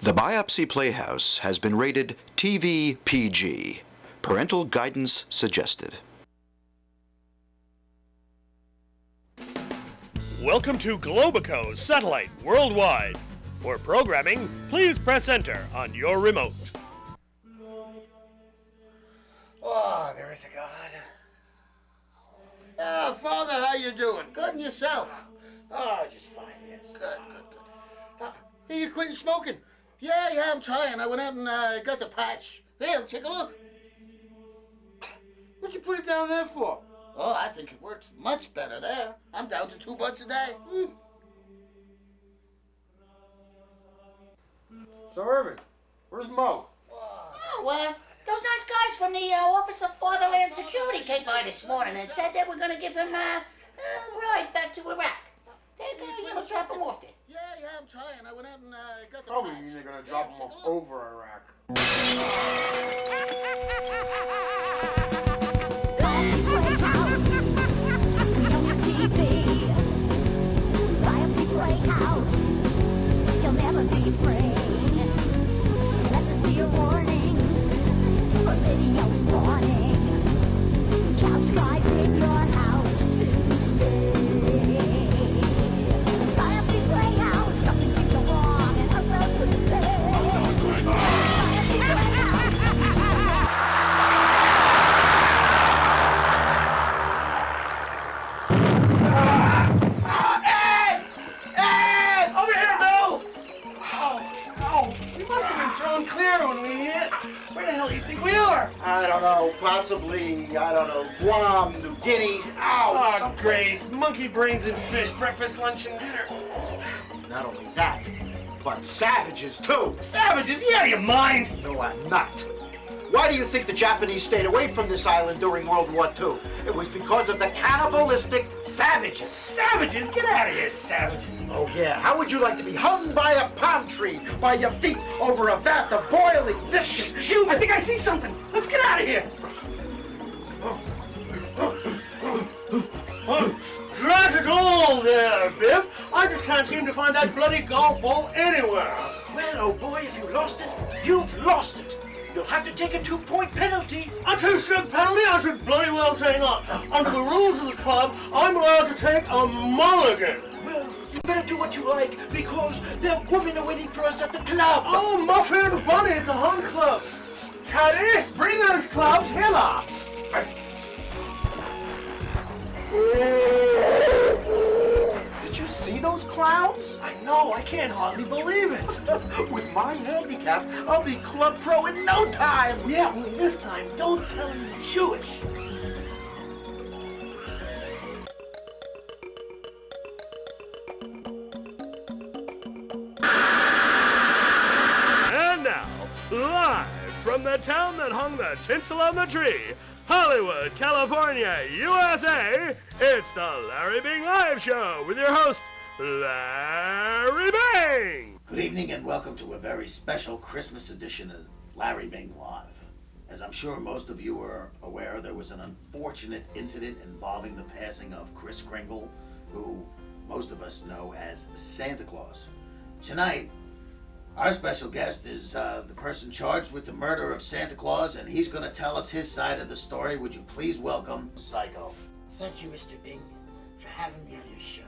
The Biopsy Playhouse has been rated TV PG. Parental guidance suggested. Welcome to Globico's Satellite Worldwide. For programming, please press enter on your remote. Oh, there is a God. Father, how you doing? Good, and yourself? Oh, just fine, yes. Good. Hey, you quitting smoking? Yeah, I'm trying. I went out and got the patch. Here, take a look. What'd you put it down there for? Oh, I think it works much better there. I'm down to 2 butts a day. So, Irvin, where's Mo? Oh, those nice guys from the Office of Fatherland Security came by this morning and said they were going to give him a ride back to Iraq. They're going to drop him off there. Yeah, I'm trying. I went out and got the Probably patch. mean they're gonna drop him off over Iraq. Biopsy Playhouse, we on your TV. Biopsy Playhouse, you'll never be free. Let this be your warning for video spawning. Couch guys in your house to stay. Biopsy Playhouse, something seems so wrong and also twisted. Biopsy Playhouse, something seems so wrong. Ed! Over here, Bill! Oh, we must have been thrown clear when we hit. Where the hell do you think we are? I don't know, possibly, Guam, New Guinea. Oh, someplace. great. Monkey brains and fish, breakfast, lunch, and dinner. Not only that, but savages too. Savages, you out of your mind? No, I'm not. Why do you think the Japanese stayed away from this island during World War II? It was because of the cannibalistic savages. Savages? Get out of here, savages. Oh yeah, how would you like to be hung by a palm tree by your feet over a vat of boiling, viscous Shoot, I think I see something. Let's get out of here. Drat it all there, Biff. I just can't seem to find that bloody golf ball anywhere. Well, oh boy, if you lost it, you've lost it. You'll have to take a 2-point penalty. A 2-stroke penalty? I should bloody well say not. Under the rules of the club, I'm allowed to take a mulligan. Well, you better do what you like, because there are women are waiting for us at the club. Oh, Muffin Bunny at the Hunt Club. Caddy, bring those clubs hither. Did you see those clowns? I know, I can't hardly believe it. With my handicap, I'll be club pro in no time. Yeah, well, this time, don't tell him you're Jewish. And now, live from the town that hung the tinsel on the tree, Hollywood, California, USA, it's the Larry Bing Live Show with your host, Larry Bing! Good evening and welcome to a very special Christmas edition of Larry Bing Live. As I'm sure most of you are aware, there was an unfortunate incident involving the passing of Kris Kringle, who most of us know as Santa Claus. Tonight, our special guest is the person charged with the murder of Santa Claus, and he's going to tell us his side of the story. Would you please welcome Psycho? Thank you, Mr. Bing, for having me on your show.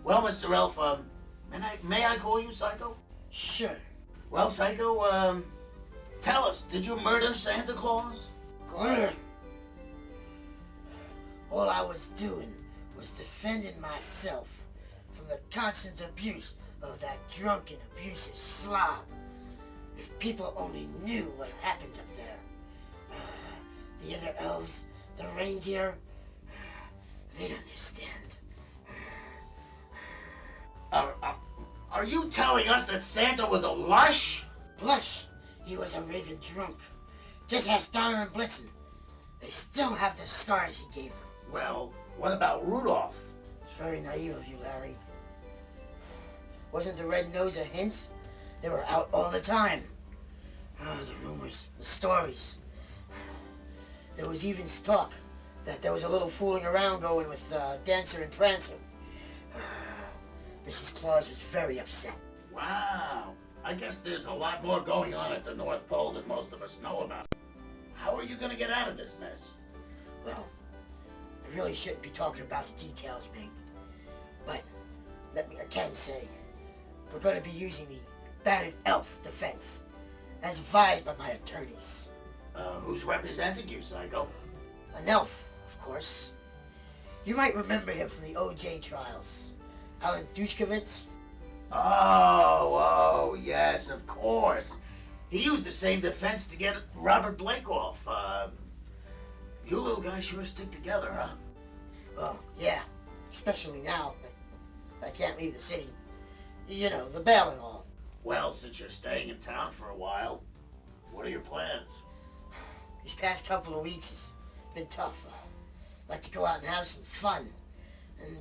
Well, Mr. Elf, may I call you Psycho? Sure. Well, Psycho, tell us, did you murder Santa Claus? Glitter. All I was doing was defending myself from the constant abuse of that drunken, abusive slob. If people only knew what happened up there. The other elves, the reindeer, they'd understand. Are you telling us that Santa was a lush? Blush, he was a raving drunk. Just ask Donner and Blitzen. They still have the scars he gave them. Well, what about Rudolph? It's very naive of you, Larry. Wasn't the red nose a hint? They were out all the time. Oh, the rumors, the stories. There was even talk that there was a little fooling around going with Dancer and Prancer. Mrs. Claus was very upset. Wow. I guess there's a lot more going on at the North Pole than most of us know about. How are you gonna get out of this mess? Well, I really shouldn't be talking about the details, Bing. But I can say, we're going to be using the battered elf defense, as advised by my attorneys. Who's representing you, Psycho? An elf, of course. You might remember him from the OJ trials. Alan Dushkovitz. Oh, yes, of course. He used the same defense to get Robert Blake off. You little guys sure stick together, huh? Well, yeah. Especially now. I can't leave the city. You know, the bail and all. Well, since you're staying in town for a while, what are your plans? These past couple of weeks has been tough. Like to go out and have some fun. And,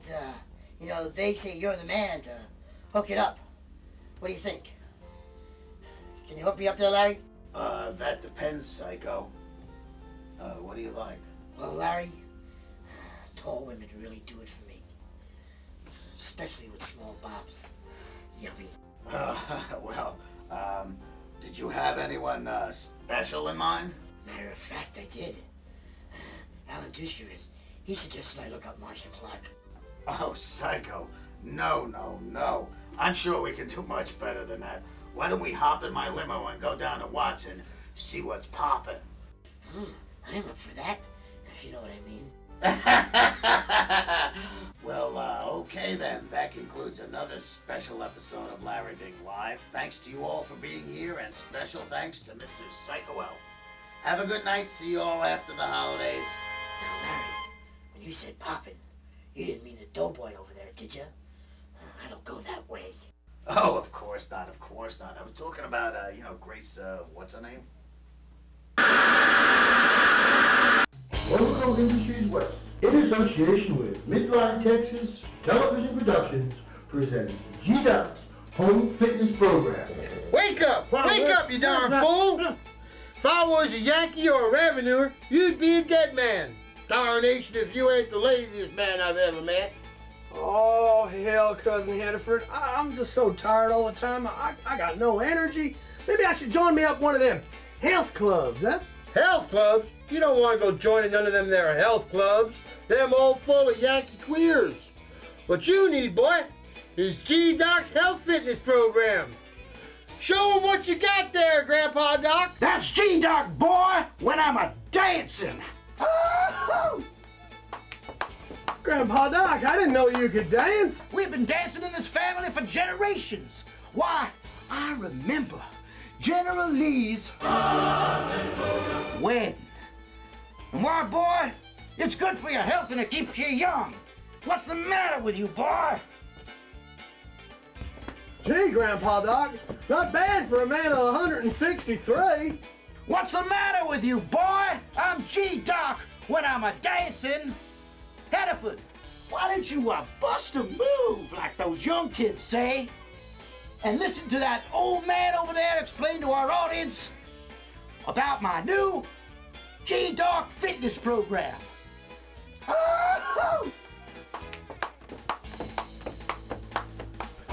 you know, they say you're the man to hook it up. What do you think? Can you hook me up there, Larry? That depends, Psycho. What do you like? Well, Larry, tall women really do it for me. Especially with small bobs. Yummy. Did you have anyone special in mind? Matter of fact, I did. Alan Dushkovitz, he suggested I look up Marcia Clark. Oh, Psycho. No. I'm sure we can do much better than that. Why don't we hop in my limo and go down to Watson, see what's poppin'? I'm up for that, if you know what I mean. Well, okay then. That concludes another special episode of Larry Bing Live. Thanks to you all for being here, and special thanks to Mr. Psycho Elf. Have a good night. See you all after the holidays. Now, Larry, when you said poppin', you didn't mean the doughboy over there, did you? I don't go that way. Oh, of course not. I was talking about, Grace, what's her name? Local Industries West, in association with Midline Texas Television Productions, presents G-Dot's Home Fitness Program. Wake up, you darn fool! If I was a Yankee or a revenuer, you'd be a dead man. Darnation if you ain't the laziest man I've ever met. Oh, hell, Cousin Hannaford. I'm just so tired all the time. I got no energy. Maybe I should join me up one of them health clubs, huh? Health clubs? You don't want to go joining none of them there health clubs. Them all full of Yankee queers. What you need, boy, is G-Doc's Health Fitness Program. Show 'em what you got there, Grandpa Doc. That's G-Doc, boy, when I'm a dancing. Grandpa Doc, I didn't know you could dance. We've been dancing in this family for generations. Why, I remember General Lee's wedding. And why, boy, it's good for your health and it keeps you young. What's the matter with you, boy? Gee, Grandpa Doc, not bad for a man of 163. What's the matter with you, boy? I'm G-Doc when I'm a dancing. Hannaford, why don't you bust a move like those young kids say? And listen to that old man over there explain to our audience about my new G-Doc fitness program.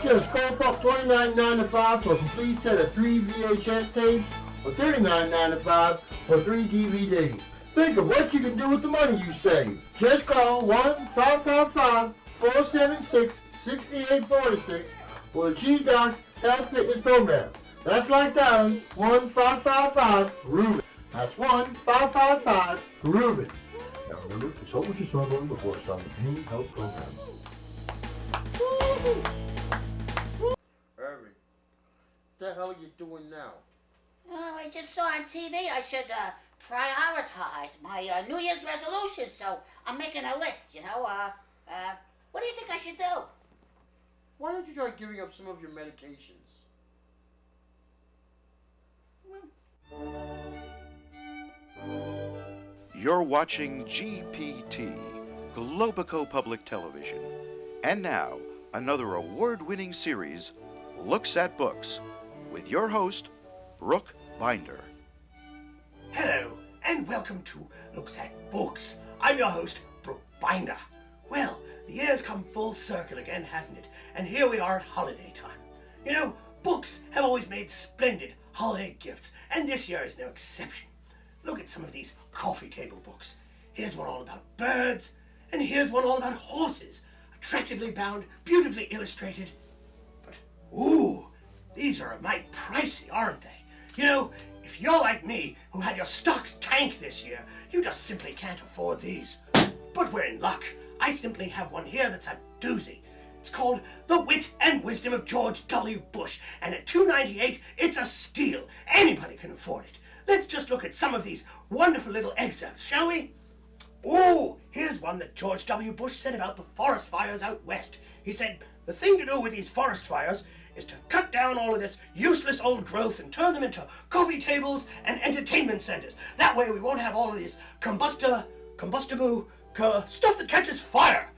Just call up $29.95 for a complete set of 3 VHS tapes or $39.95 for 3 DVDs. Think of what you can do with the money you save. Just call 1-555-476-6846 for the G-Doc Health Fitness Program. That's like that, 1-555-RUBEN. That's 1-555-RUBEN. Now remember, consult with your smuggler before starting any health program. Irving, what the hell are you doing now? Oh, I just saw on TV I should prioritize my New Year's resolution, so I'm making a list, you know. What do you think I should do? Why don't you try giving up some of your medications? You're watching GPT, Globico Public Television. And now, another award-winning series, Looks at Books, with your host, Brooke Binder. Hello, and welcome to Looks at Books. I'm your host, Brooke Binder. Well, the year's come full circle again, hasn't it? And here we are at holiday time. You know, Books have always made splendid holiday gifts, and this year is no exception. Look at some of these coffee table books. Here's one all about birds, and here's one all about horses. Attractively bound, beautifully illustrated. But, ooh, these are mighty pricey, aren't they? You know, if you're like me, who had your stocks tank this year, you just simply can't afford these. But we're in luck. I simply have one here that's a doozy. It's called The Wit and Wisdom of George W. Bush, and at $2.98, it's a steal. Anybody can afford it. Let's just look at some of these wonderful little excerpts, shall we? Oh, here's one that George W. Bush said about the forest fires out west. He said, the thing to do with these forest fires is to cut down all of this useless old growth and turn them into coffee tables and entertainment centers. That way we won't have all of this combustible stuff that catches fire.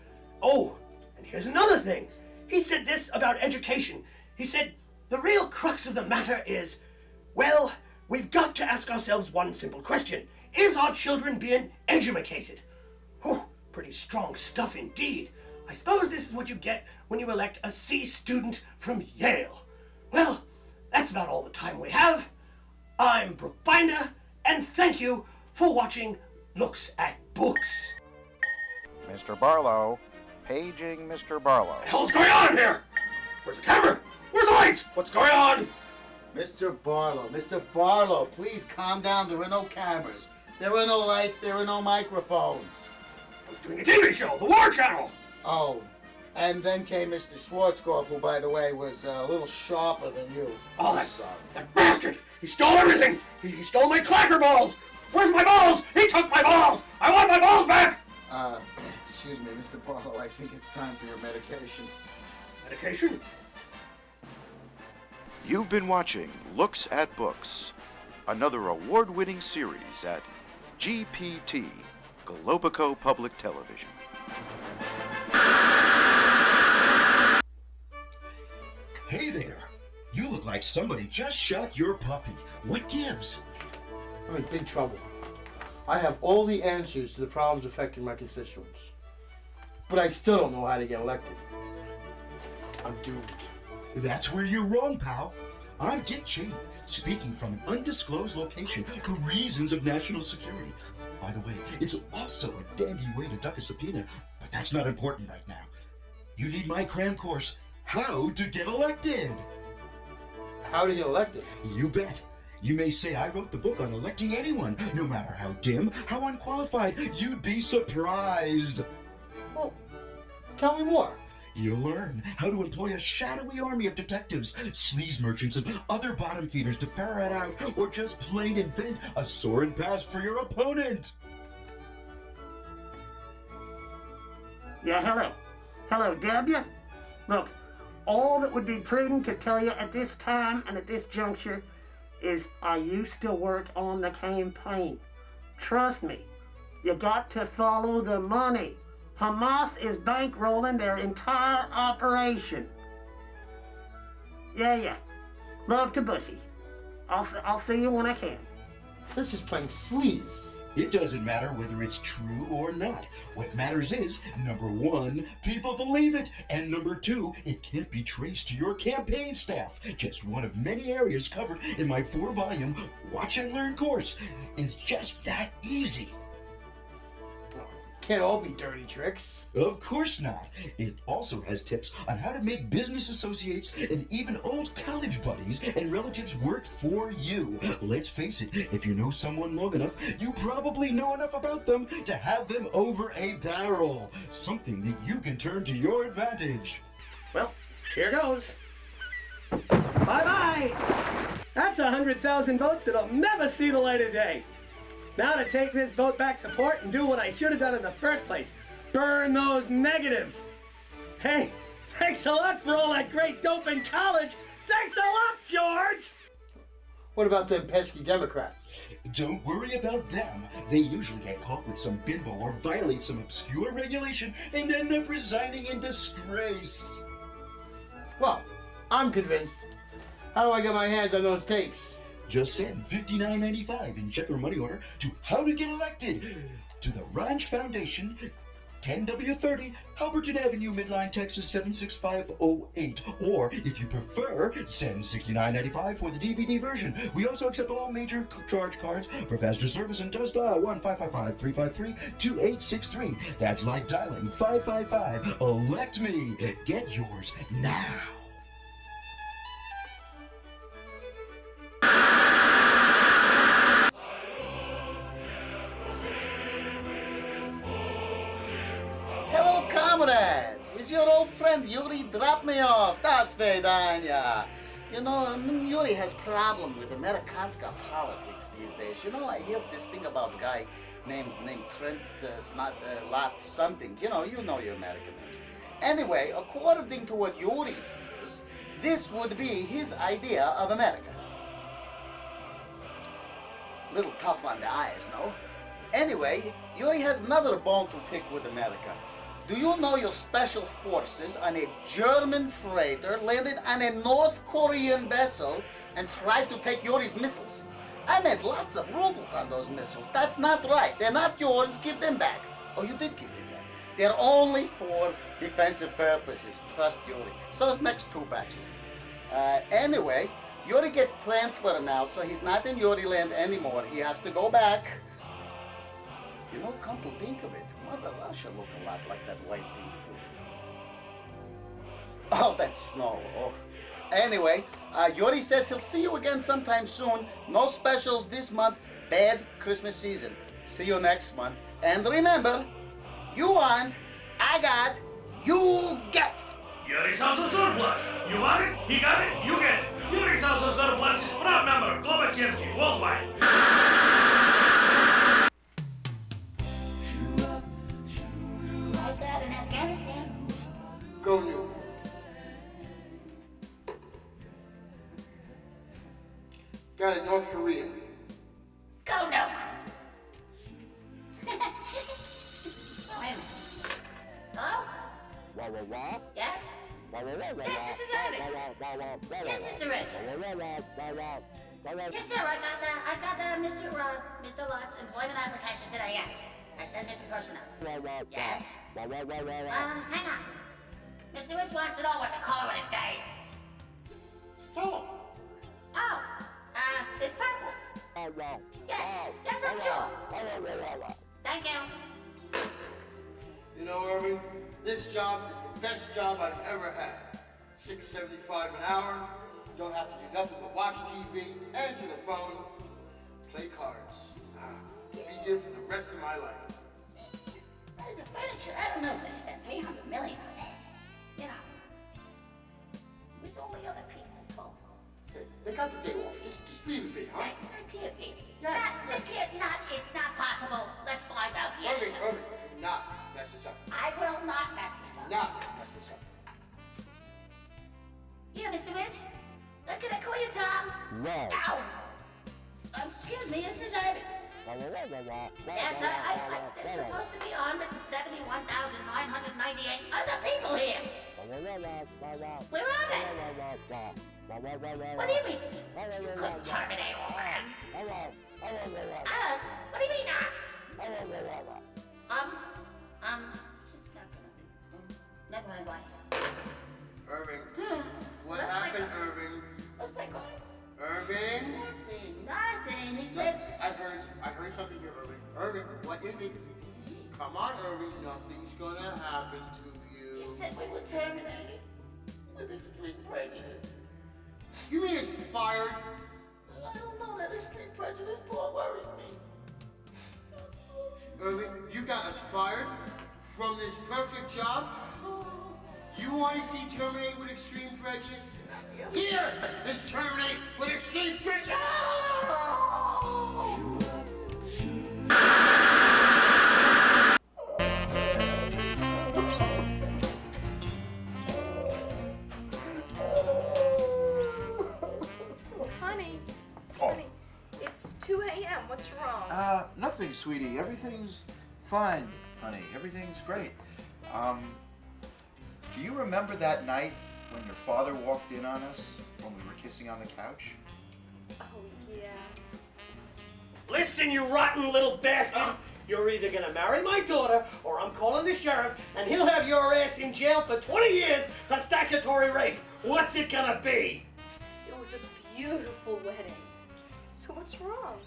Oh, and here's another thing. He said this about education. He said, the real crux of the matter is, well, we've got to ask ourselves one simple question. Is our children being edumacated? Whew, pretty strong stuff indeed. I suppose this is what you get when you elect a C student from Yale. Well, that's about all the time we have. I'm Brooke Binder, and thank you for watching Looks at Books. Mr. Barlow, paging Mr. Barlow. What the hell's going on here? Where's the camera? Where's the lights? What's going on? Mr. Barlow, please calm down. There are no cameras. There are no lights. There are no microphones. I was doing a TV show, the War Channel. Oh, and then came Mr. Schwarzkopf, who, by the way, was a little sharper than you. Oh, I'm sorry. that bastard! He stole everything! He stole my clacker balls! Where's my balls? He took my balls! I want my balls back! Excuse me, Mr. Barlow, I think it's time for your medication. Medication? You've been watching Looks at Books, another award-winning series at GPT, Globico Public Television. Hey there! You look like somebody just shot your puppy. What gives? I'm in big trouble. I have all the answers to the problems affecting my constituents. But I still don't know how to get elected. I'm doomed. That's where you're wrong, pal. I'm Dick Cheney, speaking from an undisclosed location for reasons of national security. By the way, it's also a dandy way to duck a subpoena, but that's not important right now. You need my cram course, How to Get Elected. How to get elected? You bet. You may say I wrote the book on electing anyone, no matter how dim, how unqualified. You'd be surprised. Well, tell me more. You'll learn how to employ a shadowy army of detectives, sleaze merchants, and other bottom feeders to ferret out or just plain invent a sordid past for your opponent. Yeah, hello. Hello, Debbie. Look, all that would be prudent to tell you at this time and at this juncture is I used to work on the campaign. Trust me, you got to follow the money. Hamas is bankrolling their entire operation. Yeah. Love to Bushy. I'll see you when I can. This is plain sleaze. It doesn't matter whether it's true or not. What matters is, number one, people believe it, and number two, it can't be traced to your campaign staff. Just one of many areas covered in my 4-volume Watch and Learn course. It's just that easy. Can't all be dirty tricks. Of course not. It also has tips on how to make business associates and even old college buddies and relatives work for you. Let's face it, if you know someone long enough, you probably know enough about them to have them over a barrel. Something that you can turn to your advantage. Well, here goes. Bye-bye. That's 100,000 votes that'll never see the light of day. Now to take this boat back to port and do what I should have done in the first place. Burn those negatives. Hey, thanks a lot for all that great dope in college. Thanks a lot, George. What about them pesky Democrats? Don't worry about them. They usually get caught with some bimbo or violate some obscure regulation and end up resigning in disgrace. Well, I'm convinced. How do I get my hands on those tapes? Just send $59.95 in check or money order to How to Get Elected to the Ranch Foundation, 10W30, Alberton Avenue, Midline, Texas 76508. Or, if you prefer, send $69.95 for the DVD version. We also accept all major charge cards. For faster service, and just dial 1-555-353-2863. That's like dialing 555. Elect me. Get yours now. Hello, comrades. Is your old friend Yuri dropped me off? Das Vedanya. You know, Yuri has problem with Amerikanska politics these days. You know, I hear this thing about a guy named Trent Lot something. You know your American names. Anyway, according to what Yuri hears, this would be his idea of America. Little tough on the eyes, no? Anyway, Yuri has another bone to pick with America. Do you know your special forces on a German freighter landed on a North Korean vessel and tried to take Yuri's missiles? I made lots of rubles on those missiles. That's not right. They're not yours. Give them back. Oh, you did give them back. They're only for defensive purposes. Trust Yuri. So it's next 2 batches. Anyway, Yuri gets transferred now, so he's not in Yuri land anymore. He has to go back. You know, come to think of it, Mother Russia look a lot like that white thing too. Oh, that's snow. Oh. Anyway, Yuri says he'll see you again sometime soon. No specials this month. Bad Christmas season. See you next month. And remember, you want, I got, you get. Yuri's House of Surplus. You want it, he got it, you get it. Yuri's House of Surplus is proud member, Globachevsky, worldwide. Like that in Afghanistan. Go new. Got it, North Korea. Go no. Oh, wait a minute. Hello? Yes? Yes, this is Eric. Yes, Mr. Rich. Yes, sir. I got Mr. Lott's employment application today. Yes, I sent it to personnel. Yes. Hang on. Mr. Rich wants to know what the color of the day. Tell him. Oh, it's purple. Yes, I'm sure. Thank you. You know, Irving, this job is the best job I've ever had. $6.75 an hour. Don't have to do nothing but watch TV, answer the phone, play cards. Be here for the rest of my life. The furniture, I don't know if they spent $300 million on this. You know, there's only other people involved. They got the day off. Just leave it be, huh? That can't be. Yes, It's not possible. Let's find out. Yes. Irving, do not mess this up. I will not mess this up. Not mess this up. Yeah, Mr. Rich? Can I call you Tom? Right. Ow! Excuse me, this is Eric. Yes, there's supposed to be 171,998 other people here. Where are they? What do you mean? You couldn't terminate all that. Us? What do you mean us? Never mind, why? Irving, what happened, Irving? Let's play cards. Irving? Nothing. He said... I heard something here, Irving. Irving, what is it? Come on, Irving, nothing's gonna happen to you. You said we were terminated with extreme prejudice. You mean it's fired? I don't know, that extreme prejudice part worries me. Irving, you got us fired from this perfect job? You want to see Terminate with Extreme Prejudice? Here is Terminate with Extreme Prejudice! Honey, it's 2 a.m. What's wrong? Nothing, sweetie. Everything's fine, honey. Everything's great. Do you remember that night when your father walked in on us when we were kissing on the couch? Oh, yeah. Listen, you rotten little bastard! You're either gonna marry my daughter, or I'm calling the sheriff, and he'll have your ass in jail for 20 years for statutory rape. What's it gonna be? It was a beautiful wedding. So what's wrong?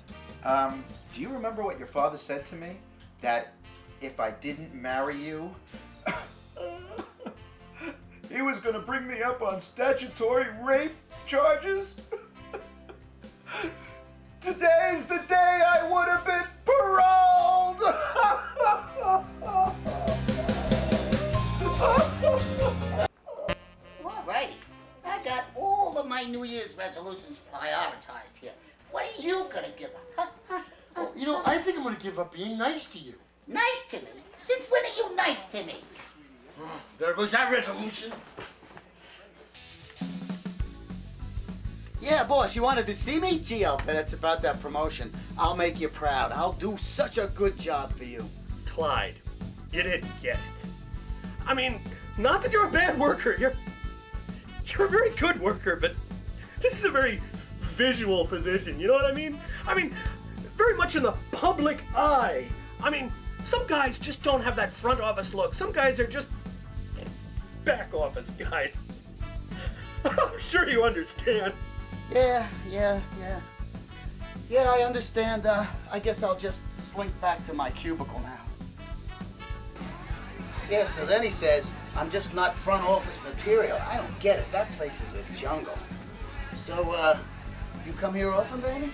Do you remember what your father said to me? That if I didn't marry you, he was gonna bring me up on statutory rape charges? Today's the day I would have been paroled! Alrighty. I got all of my New Year's resolutions prioritized here. What are you gonna give up? Huh? Oh, you know, I think I'm gonna give up being nice to you. Nice to me? Since when are you nice to me? There goes that resolution. Yeah, boss, you wanted to see me? Gee, I'll bet it's about that promotion. I'll make you proud. I'll do such a good job for you. Clyde, you didn't get it. I mean, not that you're a bad worker. You're a very good worker, but this is a very visual position. You know what I mean? I mean, very much in the public eye. I mean, some guys just don't have that front office look. Some guys are just back office guys. I'm sure you understand. Yeah, I understand. I guess I'll just slink back to my cubicle now. Yeah, so then he says, I'm just not front office material. I don't get it. That place is a jungle. So, you come here often, baby?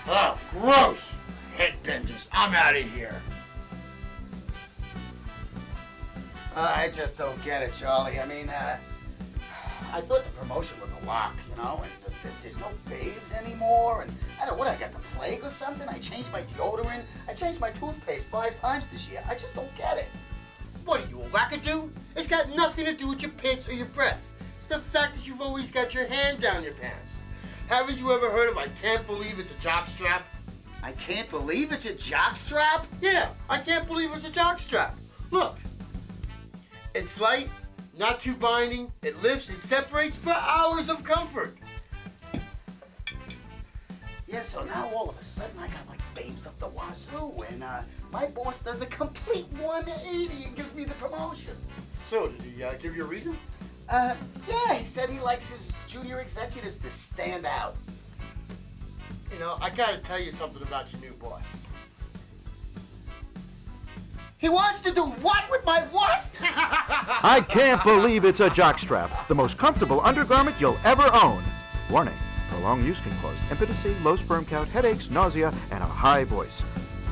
Oh, gross! Headbenders, I'm out of here. I just don't get it, Charlie. I mean, I thought the promotion was a lock, you know, and there's no babes anymore, and I don't know, what, I got the plague or something? I changed my deodorant, I changed my toothpaste 5 times this year. I just don't get it. What are you, a wackadoo? It's got nothing to do with your pants or your breath. It's the fact that you've always got your hand down your pants. Haven't you ever heard of I can't believe it's a jockstrap? I can't believe it's a jockstrap? Yeah, I can't believe it's a jockstrap. Look, it's light, not too binding, it lifts, it separates for hours of comfort. Yeah, so now all of a sudden I got like babes up the wazoo, and my boss does a complete 180 and gives me the promotion. So, did he give you a reason? Yeah, he said he likes his junior executives to stand out. You know, I gotta tell you something about your new boss. He wants to do what with my what? I can't believe it's a jockstrap, the most comfortable undergarment you'll ever own. Warning, prolonged use can cause impotency, low sperm count, headaches, nausea, and a high voice.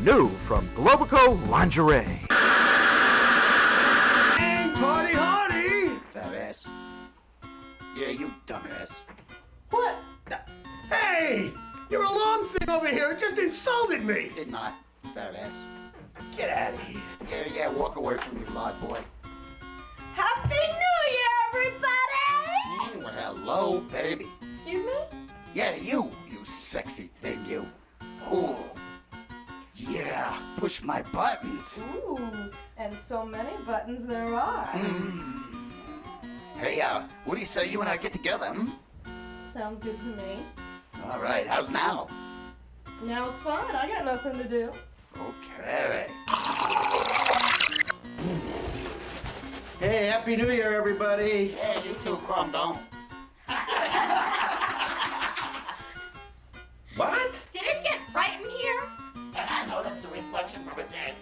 New from Globico Lingerie. And party hardy! Fat ass. Yeah, you dumbass. What? Hey! Your alarm thing over here just insulted me! Did not, fat ass. Get out of here. Yeah, walk away from me, lard boy. Happy New Year, everybody! Well, hello, baby. Excuse me? Yeah, you sexy thing, you. Ooh. Yeah, push my buttons. Ooh, and so many buttons there are. Hey, what do you say you and I get together, hmm? Sounds good to me. All right, how's now? Now it's fine. I got nothing to do. Okay. Hey, Happy New Year, everybody. Yeah, you too, Crumb Dome. What? Did it get bright in here? And I know that's the reflection from his head.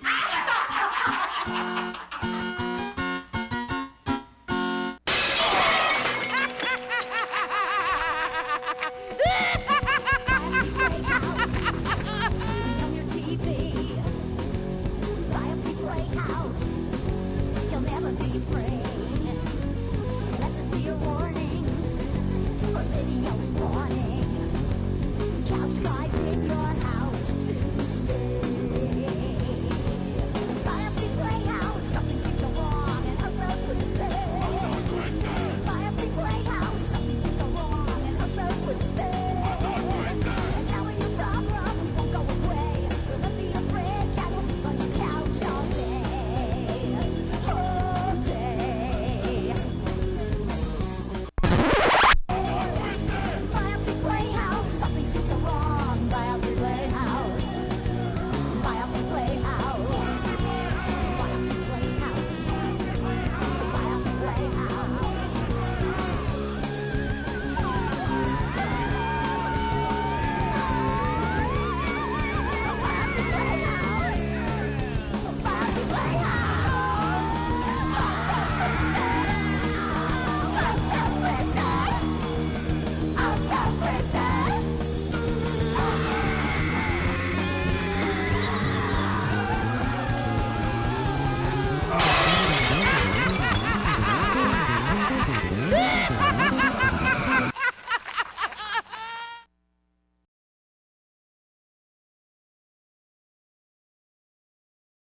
On your TV, Biopsy Playhouse, you'll never be free.